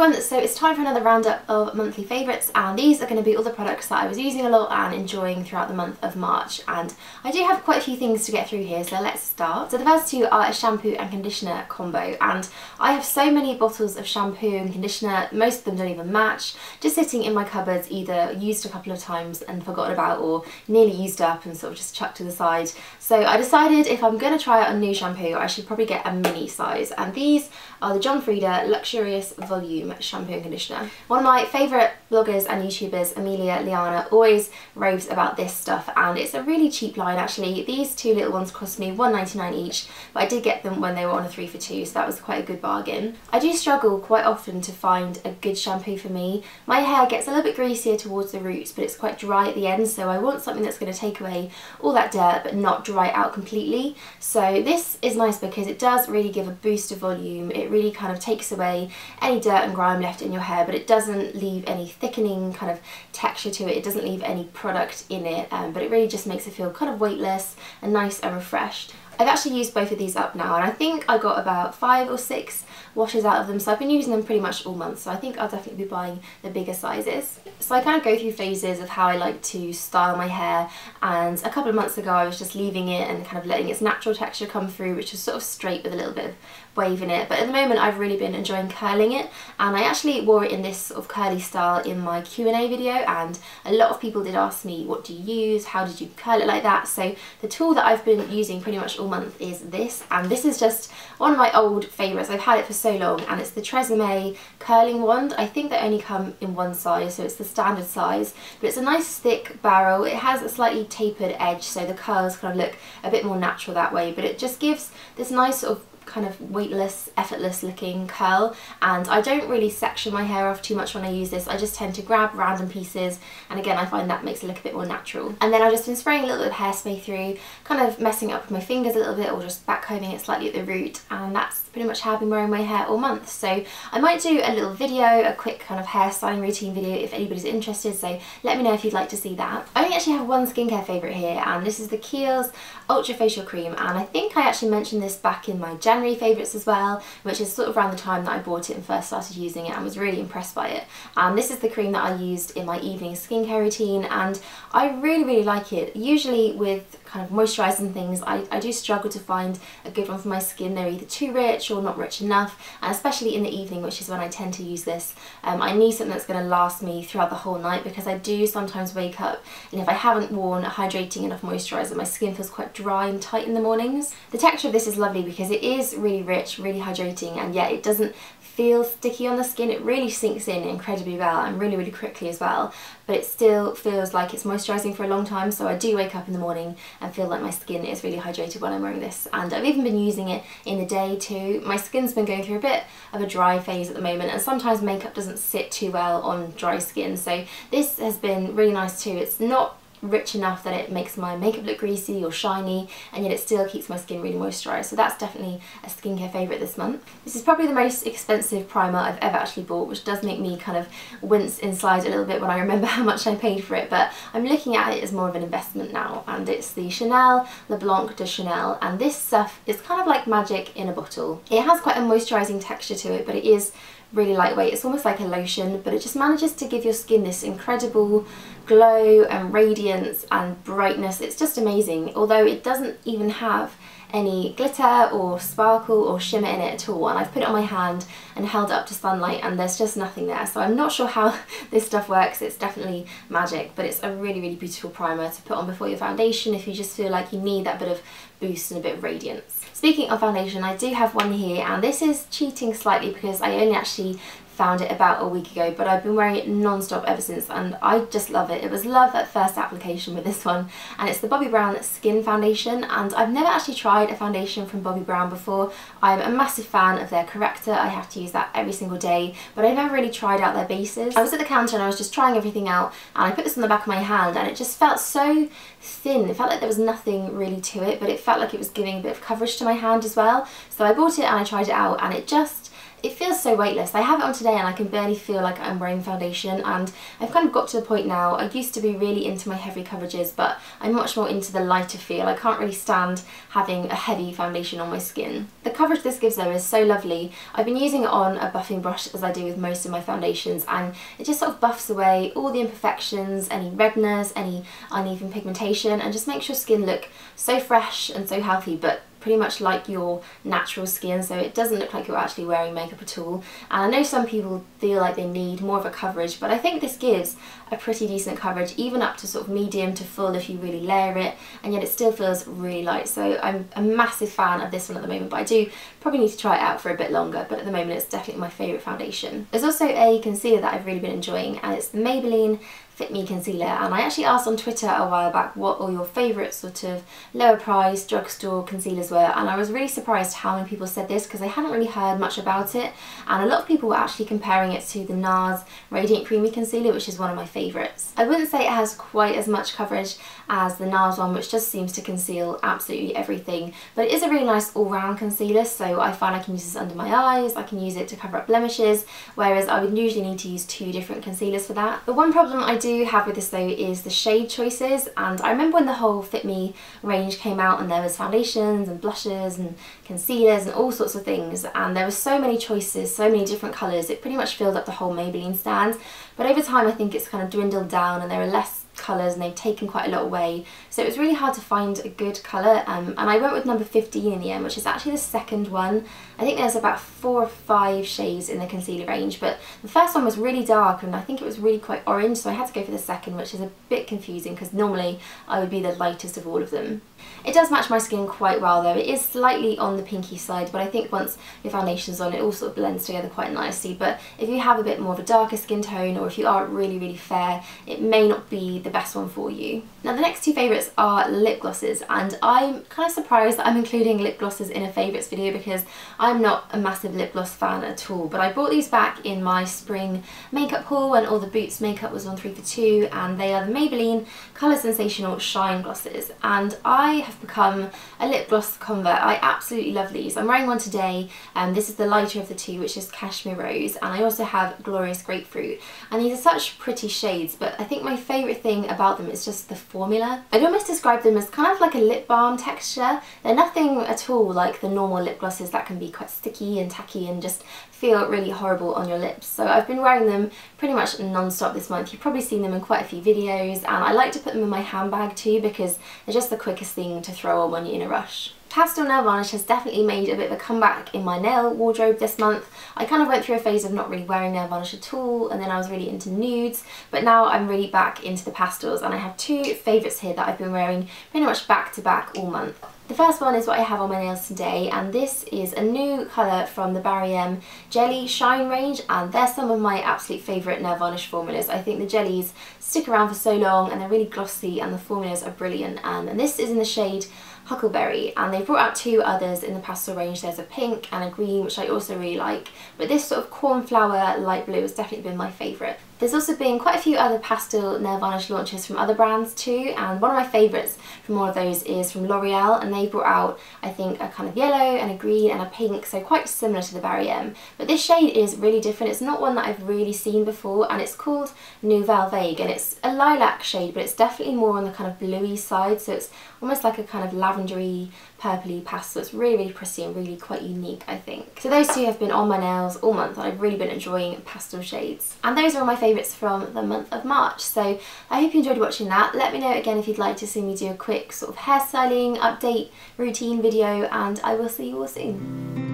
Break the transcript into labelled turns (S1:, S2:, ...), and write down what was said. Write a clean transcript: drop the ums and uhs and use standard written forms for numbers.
S1: everyone, so it's time for another roundup of monthly favourites, and these are going to be all the products that I was using a lot and enjoying throughout the month of March, and I do have quite a few things to get through here, so let's start. So the first two are a shampoo and conditioner combo, and I have so many bottles of shampoo and conditioner, most of them don't even match, just sitting in my cupboards, either used a couple of times and forgotten about, or nearly used up and sort of just chucked to the side. So I decided if I'm going to try out a new shampoo, I should probably get a mini size, and these are the Frieda Luxurious Volume Shampoo and Conditioner. One of my favourite bloggers and YouTubers, Amelia Liana, always raves about this stuff, and it's a really cheap line actually. These two little ones cost me $1.99 each, but I did get them when they were on a 3 for 2, so that was quite a good bargain. I do struggle quite often to find a good shampoo for me. My hair gets a little bit greasier towards the roots, but it's quite dry at the end, so I want something that's going to take away all that dirt but not dry it out completely. So this is nice because it does really give a boost of volume. It really kind of takes away any dirt and grime left in your hair, but it doesn't leave any thickening kind of texture to it. It doesn't leave any product in it, but it really just makes it feel kind of weightless and nice and refreshed. I've actually used both of these up now, and I think I got about 5 or 6 washes out of them, so I've been using them pretty much all month, so I think I'll definitely be buying the bigger sizes. So I kind of go through phases of how I like to style my hair, and a couple of months ago I was just leaving it and kind of letting its natural texture come through, which is sort of straight with a little bit of wave in it, but at the moment I've really been enjoying curling it, and I actually wore it in this sort of curly style in my Q&A video, and a lot of people did ask me, what do you use, how did you curl it like that? So the tool that I've been using pretty much all month is this, and this is just one of my old favourites. I've had it for so long, and it's the TRESemme curling wand. I think they only come in one size, so it's the standard size, but it's a nice thick barrel. It has a slightly tapered edge, so the curls kind of look a bit more natural that way, but it just gives this nice sort of kind of weightless, effortless looking curl, and I don't really section my hair off too much when I use this. I just tend to grab random pieces, and again I find that makes it look a bit more natural. And then I've just been spraying a little bit of hairspray through, kind of messing it up with my fingers a little bit, or just backcombing it slightly at the root, and that's pretty much how I've been wearing my hair all month. So I might do a little video, a quick kind of hairstyling routine video if anybody's interested, so let me know if you'd like to see that. I only actually have one skincare favourite here, and this is the Kiehl's Ultra Facial Cream, and I think I actually mentioned this back in my January favourites as well, which is sort of around the time that I bought it and first started using it and was really impressed by it. And this is the cream that I used in my evening skincare routine, and I really like it. Usually with kind of moisturising things, I do struggle to find a good one for my skin. They're either too rich or not rich enough, and especially in the evening, which is when I tend to use this, I need something that's going to last me throughout the whole night, because I do sometimes wake up and if I haven't worn a hydrating enough moisturiser, my skin feels quite dry and tight in the mornings. The texture of this is lovely because it is really rich, really hydrating, and yet it doesn't feel sticky on the skin. It really sinks in incredibly well and really quickly as well, but it still feels like it's moisturising for a long time, so I do wake up in the morning and feel like my skin is really hydrated when I'm wearing this. And I've even been using it in the day too. My skin's been going through a bit of a dry phase at the moment, and sometimes makeup doesn't sit too well on dry skin, so this has been really nice too. It's not rich enough that it makes my makeup look greasy or shiny, and yet it still keeps my skin really moisturised, so that's definitely a skincare favourite this month. This is probably the most expensive primer I've ever actually bought, which does make me kind of wince inside a little bit when I remember how much I paid for it, but I'm looking at it as more of an investment now, and it's the Chanel Le Blanc de Chanel, and this stuff is kind of like magic in a bottle. It has quite a moisturising texture to it, but it is really lightweight. It's almost like a lotion, but it just manages to give your skin this incredible glow and radiance and brightness. It's just amazing, although it doesn't even have any glitter or sparkle or shimmer in it at all, and I've put it on my hand and held it up to sunlight and there's just nothing there, so I'm not sure how this stuff works. It's definitely magic, but it's a really beautiful primer to put on before your foundation if you just feel like you need that bit of boost and a bit of radiance. Speaking of foundation, I do have one here, and this is cheating slightly because I only actually found it about a week ago, but I've been wearing it non-stop ever since, and I just love it. It was love at first application with this one, and it's the Bobbi Brown Skin Foundation, and I've never actually tried a foundation from Bobbi Brown before. I'm a massive fan of their corrector. I have to use that every single day, but I never really tried out their bases. I was at the counter and I was just trying everything out, and I put this on the back of my hand, and it just felt so thin. It felt like there was nothing really to it, but it felt like it was giving a bit of coverage to my hand as well. So I bought it and I tried it out, and it just it feels so weightless. I have it on today and I can barely feel like I'm wearing foundation, and I've kind of got to the point now, I used to be really into my heavy coverages, but I'm much more into the lighter feel. I can't really stand having a heavy foundation on my skin. The coverage this gives though is so lovely. I've been using it on a buffing brush as I do with most of my foundations, and it just sort of buffs away all the imperfections, any redness, any uneven pigmentation, and just makes your skin look so fresh and so healthy, but pretty much like your natural skin, so it doesn't look like you're actually wearing makeup at all. And I know some people feel like they need more of a coverage, but I think this gives a pretty decent coverage, even up to sort of medium to full if you really layer it, and yet it still feels really light. So I'm a massive fan of this one at the moment, but I do probably need to try it out for a bit longer, but at the moment it's definitely my favourite foundation. There's also a concealer that I've really been enjoying, and it's the Maybelline Fit Me Concealer, and I actually asked on Twitter a while back what all your favourite sort of lower price drugstore concealers were, and I was really surprised how many people said this, because I hadn't really heard much about it, and a lot of people were actually comparing it to the NARS Radiant Creamy Concealer, which is one of my favourites. I wouldn't say it has quite as much coverage as the NARS one, which just seems to conceal absolutely everything, but it is a really nice all-round concealer, so I find I can use this under my eyes, I can use it to cover up blemishes, whereas I would usually need to use 2 different concealers for that. The one problem I do have with this though is the shade choices, and I remember when the whole Fit Me range came out and there was foundations and blushes and concealers and all sorts of things, and there were so many choices, so many different colours, it pretty much filled up the whole Maybelline stand. But over time I think it's kind of dwindled down and there are less colours and they've taken quite a lot away, so it was really hard to find a good colour, and I went with number 15 in the end, which is actually the second one. I think there's about 4 or 5 shades in the concealer range, but the first one was really dark and I think it was really quite orange, so I had to go for the second, which is a bit confusing because normally I would be the lightest of all of them. It does match my skin quite well though. It is slightly on the pinky side, but I think once your foundation's on it all sort of blends together quite nicely. But if you have a bit more of a darker skin tone, or if you are really fair, it may not be the best one for you. Now the next 2 favourites are lip glosses, and I'm kind of surprised that I'm including lip glosses in a favourites video because I'm not a massive lip gloss fan at all, but I brought these back in my spring makeup haul when all the Boots makeup was on 3 for 2, and they are the Maybelline Colour Sensational Shine Glosses, and I have become a lip gloss convert. I absolutely love these. I'm wearing one today, and this is the lighter of the 2, which is Cashmere Rose, and I also have Glorious Grapefruit, and these are such pretty shades, but I think my favourite thing about them is just the formula. I'd almost describe them as kind of like a lip balm texture. They're nothing at all like the normal lip glosses that can be quite sticky and tacky and just feel really horrible on your lips. So I've been wearing them pretty much non-stop this month. You've probably seen them in quite a few videos, and I like to put them in my handbag too because they're just the quickest thing to throw on when you're in a rush. Pastel nail varnish has definitely made a bit of a comeback in my nail wardrobe this month. I kind of went through a phase of not really wearing nail varnish at all, and then I was really into nudes, but now I'm really back into the pastels, and I have 2 favourites here that I've been wearing pretty much back to back all month. The first one is what I have on my nails today, and this is a new colour from the Barry M Jelly Shine range, and they're some of my absolute favourite nail varnish formulas. I think the jellies stick around for so long and they're really glossy, and the formulas are brilliant, and this is in the shade Huckelberry, and they've brought out 2 others in the pastel range. There's a pink and a green, which I also really like, but this sort of cornflower light blue has definitely been my favourite. There's also been quite a few other pastel nail varnish launches from other brands too, and one of my favourites from all of those is from L'Oreal, and they brought out I think a kind of yellow and a green and a pink, so quite similar to the Barry M. But this shade is really different. It's not one that I've really seen before, and it's called Nouvelle Vague, and it's a lilac shade, but it's definitely more on the kind of bluey side, so it's almost like a kind of lavendery, purpley pastel. It's really pretty and really quite unique, I think. So those 2 have been on my nails all month, and I've really been enjoying pastel shades. And those are all my favourites from the month of March. So I hope you enjoyed watching that. Let me know again if you'd like to see me do a quick sort of hairstyling update routine video, and I will see you all soon.